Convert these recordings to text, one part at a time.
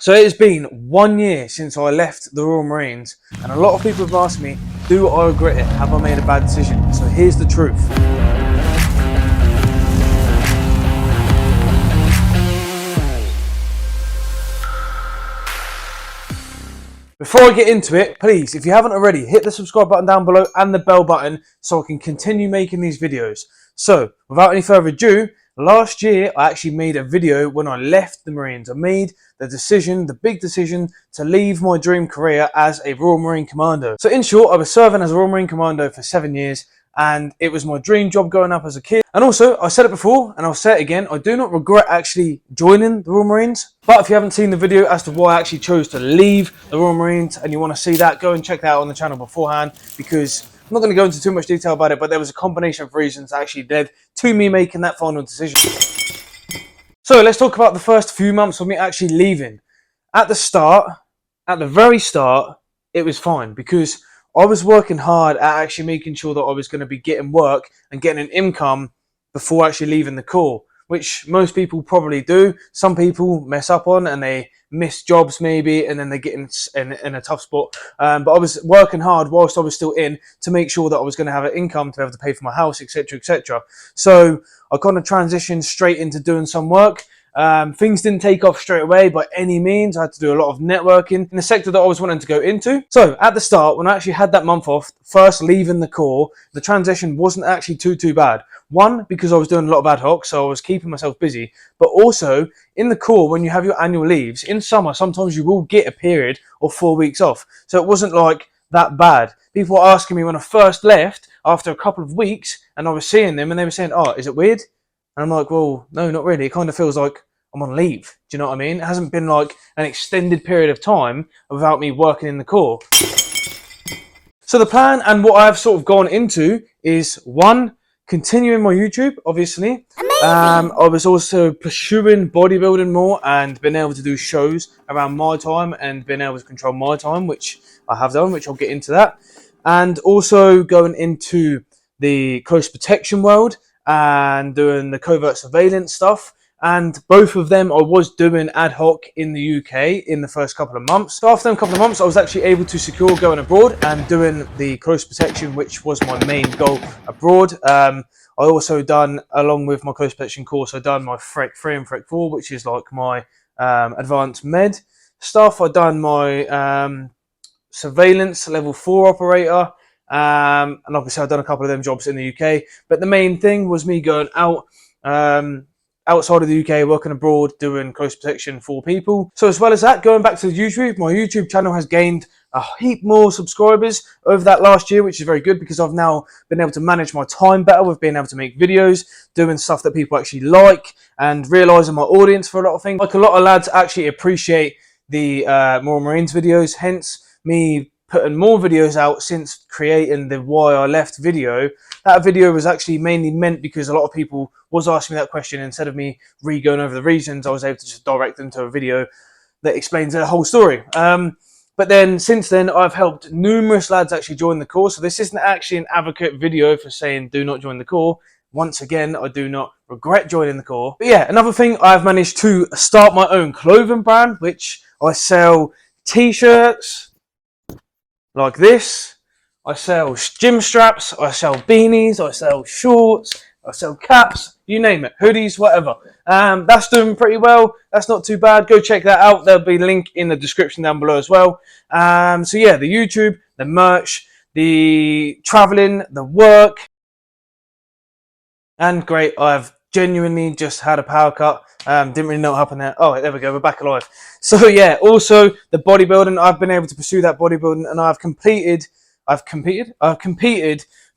So it has been 1 year since I left the Royal Marines, and a lot of people have asked me, do I regret it? Have I made a bad decision? So here's the truth. Before I get into it, please, if you haven't already, hit the subscribe button down below and the bell button so I can continue making these videos. So, without any further ado, last year I actually made a video when I left the Marines. I made the decision, the big decision, to leave my dream career as a Royal Marine Commando. So in short, I was serving as a Royal Marine Commando for 7 years, and it was my dream job growing up as a kid. And also, I said it before, and I'll say it again, I do not regret actually joining the Royal Marines. But if you haven't seen the video as to why I actually chose to leave the Royal Marines and you want to see that, go and check that out on the channel beforehand, because I'm not going to go into too much detail about it, but there was a combination of reasons that actually led to me making that final decision. So let's talk about the first few months of me actually leaving. At the very start, it was fine because I was working hard at actually making sure that I was going to be getting work and getting an income before actually leaving the Corps, which most people probably do. Some people mess up on and they miss jobs maybe, and then they get in a tough spot. But I was working hard whilst I was still in to make sure that I was going to have an income to be able to pay for my house, etc., etc. So I kind of transitioned straight into doing some work. Things didn't take off straight away by any means. I had to do a lot of networking in the sector that I was wanting to go into. So at the start, when I actually had that month off, first leaving the Corps, the transition wasn't actually too bad. One, because I was doing a lot of ad hoc, so I was keeping myself busy. But also, in the Corps, when you have your annual leaves, in summer, sometimes you will get a period of 4 weeks off. So it wasn't like that bad. People were asking me when I first left, after a couple of weeks, and I was seeing them, and they were saying, oh, is it weird? And I'm like, well, no, not really. It kind of feels like I'm on leave. Do you know what I mean? It hasn't been like an extended period of time without me working in the Corps. So the plan and what I've sort of gone into is, one, continuing my YouTube, obviously. I was also pursuing bodybuilding more and being able to do shows around my time and being able to control my time, which I have done, which I'll get into that. And also going into the coast protection world and doing the covert surveillance stuff. And both of them I was doing ad hoc in the UK in the first couple of months. So after them couple of months, I was actually able to secure going abroad and doing the coast protection, which was my main goal abroad. I also done, along with my coast protection course, I done my FREC 3 and FREC 4, which is like my advanced med stuff. I done my surveillance level 4 operator. And obviously I've done a couple of them jobs in the UK, but the main thing was me going out outside of the UK, working abroad, doing coast protection for people. So as well as that, going back to the YouTube, my YouTube channel has gained a heap more subscribers over that last year, which is very good because I've now been able to manage my time better with being able to make videos, doing stuff that people actually like, and realising my audience for a lot of things. Like a lot of lads actually appreciate the Royal Marines videos, hence me putting more videos out since creating the Why I Left video. That video was actually mainly meant because a lot of people was asking me that question. Instead of me going over the reasons, I was able to just direct them to a video that explains the whole story. But then since then, I've helped numerous lads actually join the Corps. So this isn't actually an advocate video for saying do not join the Corps. Once again, I do not regret joining the Corps. But yeah, another thing, I've managed to start my own clothing brand, which I sell t-shirts like this. I sell gym straps, I sell beanies, I sell shorts, I sell caps, you name it, hoodies, whatever. That's doing pretty well. That's not too bad. Go check that out. There'll be a link in the description down below as well. So yeah, the YouTube, the merch, the traveling, the work. And great, I've genuinely just had a power cut. Didn't really know what happened there. Oh, there we go, we're back alive. So yeah, also the bodybuilding, I've been able to pursue that bodybuilding, and I've competed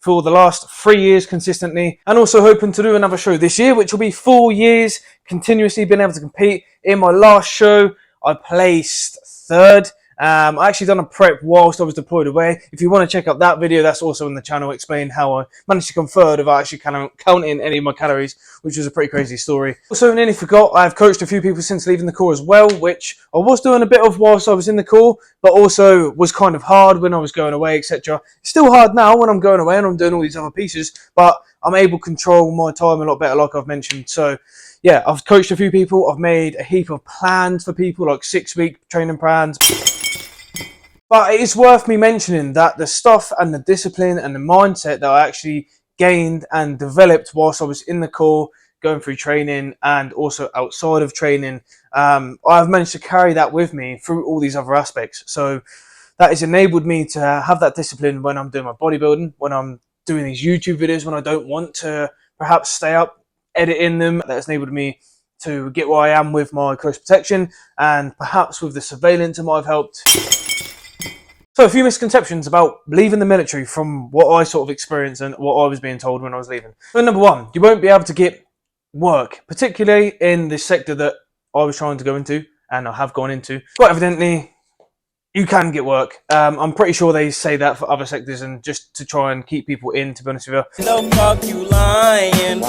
for the last 3 years consistently, and also hoping to do another show this year, which will be 4 years continuously being able to compete. In my last show, I placed third, I actually done a prep whilst I was deployed away. If you want to check out that video, that's also on the channel, explain how I managed to come third without actually counting any of my calories, which was a pretty crazy story. Also, nearly forgot, I've coached a few people since leaving the Corps as well, which I was doing a bit of whilst I was in the Corps, but also was kind of hard when I was going away, etc. It's still hard now when I'm going away and I'm doing all these other pieces, but I'm able to control my time a lot better, like I've mentioned. So yeah, I've coached a few people. I've made a heap of plans for people, like 6-week training plans. But it is worth me mentioning that the stuff and the discipline and the mindset that I actually gained and developed whilst I was in the Corps, going through training and also outside of training, I've managed to carry that with me through all these other aspects. So that has enabled me to have that discipline when I'm doing my bodybuilding, when I'm doing these YouTube videos, when I don't want to perhaps stay up editing them. That has enabled me to get where I am with my close protection, and perhaps with the surveillance it might have helped. So a few misconceptions about leaving the military from what I sort of experienced and what I was being told when I was leaving. So number one, you won't be able to get work, particularly in the sector that I was trying to go into and I have gone into. Quite evidently, you can get work. I'm pretty sure they say that for other sectors and just to try and keep people in, to be honest with you. No fuck you lying.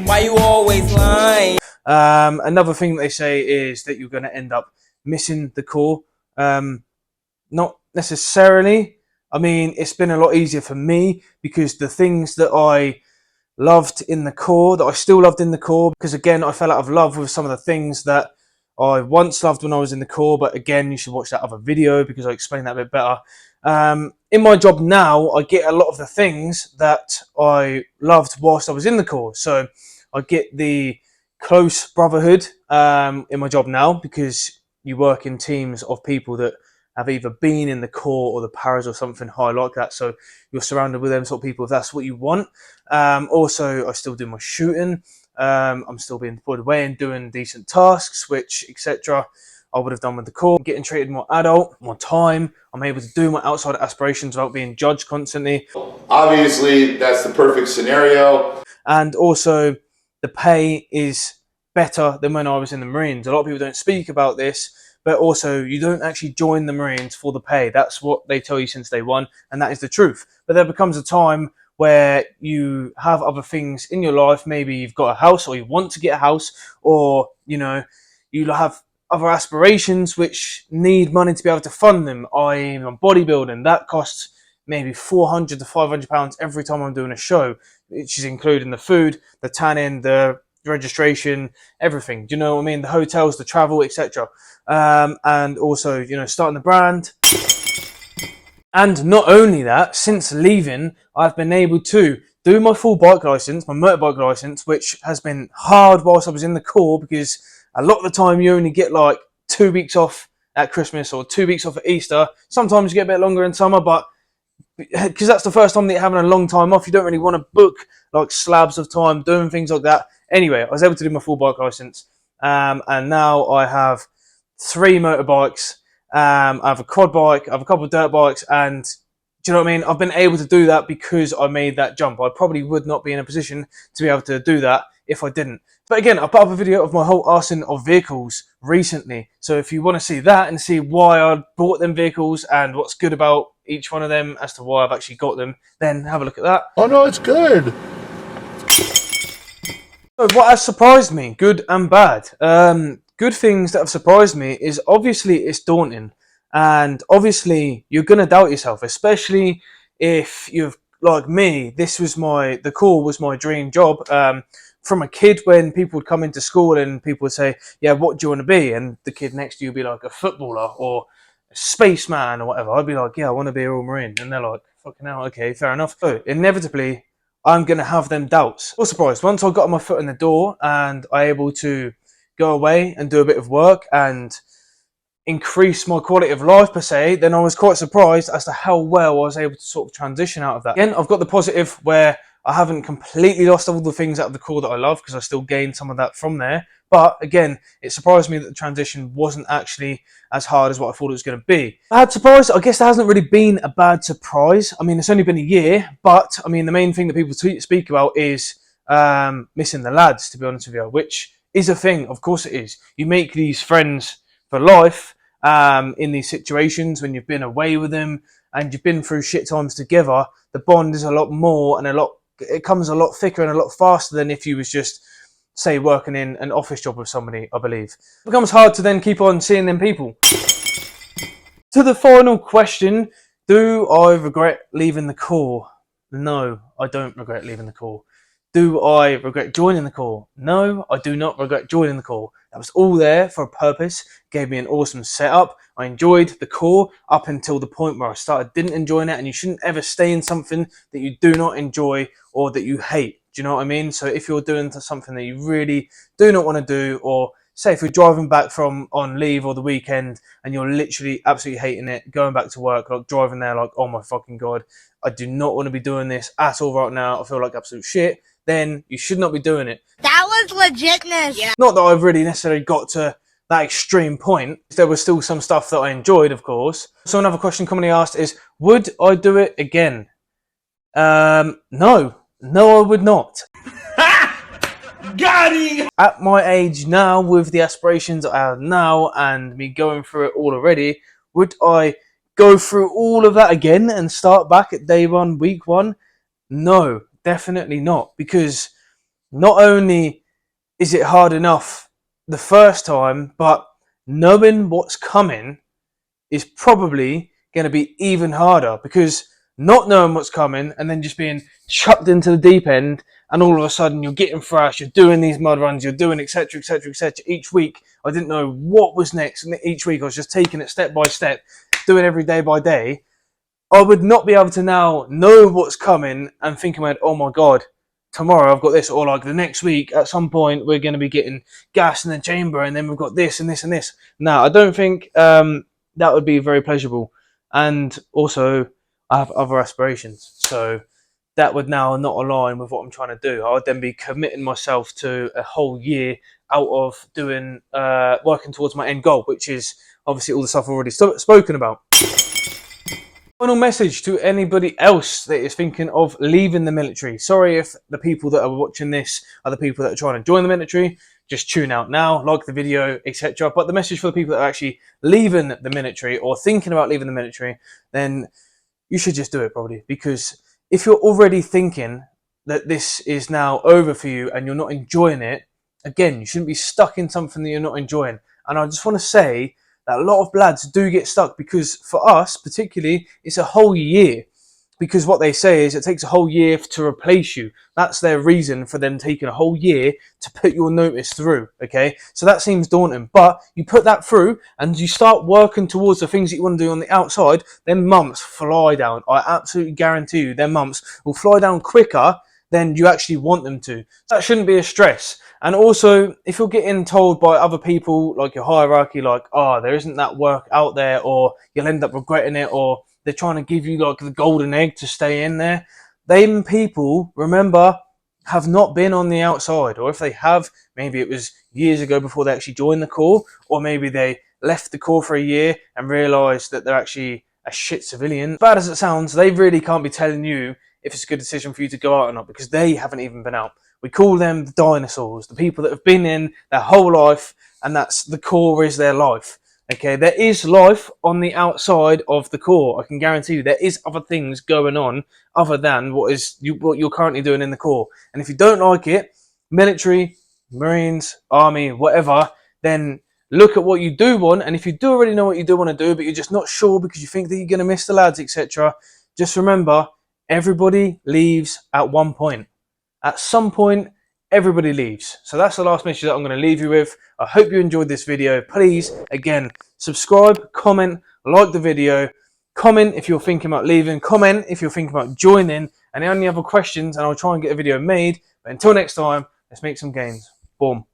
Why you always lying? Another thing they say is that you're going to end up missing the Corps. Not necessarily. I mean, it's been a lot easier for me because the things that I loved in the Corps, that I still loved in the Corps, because again, I fell out of love with some of the things that I once loved when I was in the Corps, but again, you should watch that other video because I explain that a bit better. In my job now, I get a lot of the things that I loved whilst I was in the Corps. So I get the close brotherhood in my job now because you work in teams of people that have either been in the Corps or the paras or something high like that. So you're surrounded with them sort of people if that's what you want. Also, I still do my shooting. I'm still being deployed away and doing decent tasks, which, etc. I would have done with the Corps. Getting treated more adult, more time. I'm able to do my outside aspirations without being judged constantly. Obviously, that's the perfect scenario. And also, the pay is better than when I was in the Marines. A lot of people don't speak about this, but also you don't actually join the Marines for the pay. That's what they tell you since day one, and that is the truth. But there becomes a time where you have other things in your life. Maybe you've got a house or you want to get a house, or, you know, you have other aspirations which need money to be able to fund them. I'm bodybuilding. That costs maybe £400 to £500 every time I'm doing a show, which is including the food, the tanning, the registration, everything. Do you know what I mean? The hotels, the travel, etc. And also, you know, starting the brand. And not only that, since leaving, I've been able to do my full bike license, my motorbike license, which has been hard whilst I was in the Corps because a lot of the time you only get like 2 weeks off at Christmas or 2 weeks off at Easter. Sometimes you get a bit longer in summer, but because that's the first time that you're having a long time off, you don't really want to book like slabs of time doing things like that. Anyway, I was able to do my full bike license, and now I have 3 motorbikes. I have a quad bike, I have a couple of dirt bikes, and do you know what I mean? I've been able to do that because I made that jump. I probably would not be in a position to be able to do that if I didn't. But again, I put up a video of my whole arsenal of vehicles recently. So if you want to see that and see why I bought them vehicles and what's good about each one of them as to why I've actually got them, then have a look at that. Oh no, it's good. So what has surprised me, good and bad? Good things that have surprised me is obviously it's daunting. And obviously you're going to doubt yourself, especially if you've, like me, the Corps was my dream job. From a kid, when people would come into school and people would say, yeah, what do you want to be? And the kid next to you would be like a footballer or a spaceman or whatever. I'd be like, yeah, I want to be a Royal Marine. And they're like, fucking hell, okay, fair enough. So inevitably, I'm going to have them doubts. I was surprised. Once I got my foot in the door and I able to go away and do a bit of work and increase my quality of life per se, then I was quite surprised as to how well I was able to sort of transition out of that. Again, I've got the positive where I haven't completely lost all the things out of the Corps that I love because I still gained some of that from there. But again, it surprised me that the transition wasn't actually as hard as what I thought it was going to be. Bad surprise? I guess there hasn't really been a bad surprise. I mean, it's only been a year, but I mean, the main thing that people speak about is missing the lads, to be honest with you, which is a thing. Of course it is. You make these friends for life, in these situations when you've been away with them and you've been through shit times together. The bond is a lot more and it comes a lot thicker and a lot faster than if you was just, say, working in an office job with somebody, I believe. It becomes hard to then keep on seeing them people. To the final question, do I regret leaving the Corps? No, I don't regret leaving the Corps. Do I regret joining the Corps? No, I do not regret joining the Corps. That was all there for a purpose. It gave me an awesome setup. I enjoyed the Corps up until the point where I didn't enjoy it, and you shouldn't ever stay in something that you do not enjoy or that you hate. Do you know what I mean? So if you're doing something that you really do not want to do, or say if you're driving back from on leave or the weekend and you're literally absolutely hating it, going back to work, like driving there like, oh my fucking God, I do not want to be doing this at all right now. I feel like absolute shit. Then you should not be doing it. That was legitness. Yeah. Not that I've really necessarily got to that extreme point. There was still some stuff that I enjoyed, of course. So another question commonly asked is, would I do it again? No, I would not. Got him! At my age now, with the aspirations I have now and me going through it all already, would I go through all of that again and start back at day one, week one? No, definitely not. Because not only is it hard enough the first time, but knowing what's coming is probably going to be even harder, because not knowing what's coming and then just being chucked into the deep end, and all of a sudden you're getting thrashed, you're doing these mud runs, you're doing etc, etc, etc. Each week I didn't know what was next, and each week I was just taking it step by step, doing every day by day. I would not be able to now know what's coming and think about, oh my God, tomorrow I've got this, or like the next week at some point we're going to be getting gas in the chamber and then we've got this and this and this. No, I don't think that would be very pleasurable. And also I have other aspirations, so that would now not align with what I'm trying to do. I would then be committing myself to a whole year out of doing working towards my end goal, which is obviously all the stuff I've already spoken about. Final message to anybody else that is thinking of leaving the military. Sorry if the people that are watching this are the people that are trying to join the military. Just tune out now, like the video, etc. But the message for the people that are actually leaving the military or thinking about leaving the military, then you should just do it probably. Because if you're already thinking that this is now over for you and you're not enjoying it, again, you shouldn't be stuck in something that you're not enjoying. And I just want to say that a lot of lads do get stuck, because for us particularly, it's a whole year. Because what they say is it takes a whole year to replace you. That's their reason for them taking a whole year to put your notice through, okay? So that seems daunting, but you put that through and you start working towards the things that you want to do on the outside, then months fly down. I absolutely guarantee you, their months will fly down quicker than you actually want them to. That shouldn't be a stress. And also, if you're getting told by other people, like your hierarchy, like, oh, there isn't that work out there, or you'll end up regretting it, or they're trying to give you like the golden egg to stay in there. Them people, remember, have not been on the outside. Or if they have, maybe it was years ago before they actually joined the Corps, or maybe they left the Corps for a year and realised that they're actually a shit civilian. Bad as it sounds, they really can't be telling you if it's a good decision for you to go out or not, because they haven't even been out. We call them the dinosaurs, the people that have been in their whole life, and that's the Corps is their life. Okay, there is life on the outside of the Corps. I can guarantee you there is other things going on other than what you're currently doing in the Corps. And if you don't like it, military, Marines, Army, whatever, then look at what you do want. And if you do already know what you do want to do, but you're just not sure because you think that you're going to miss the lads, etc., just remember, everybody leaves at one point. At some point, everybody leaves. So that's the last message that I'm going to leave you with. I hope you enjoyed this video. Please, again, subscribe, comment, like the video, comment if you're thinking about leaving, comment if you're thinking about joining, and any other questions, and I'll try and get a video made. But until next time, let's make some gains. Boom.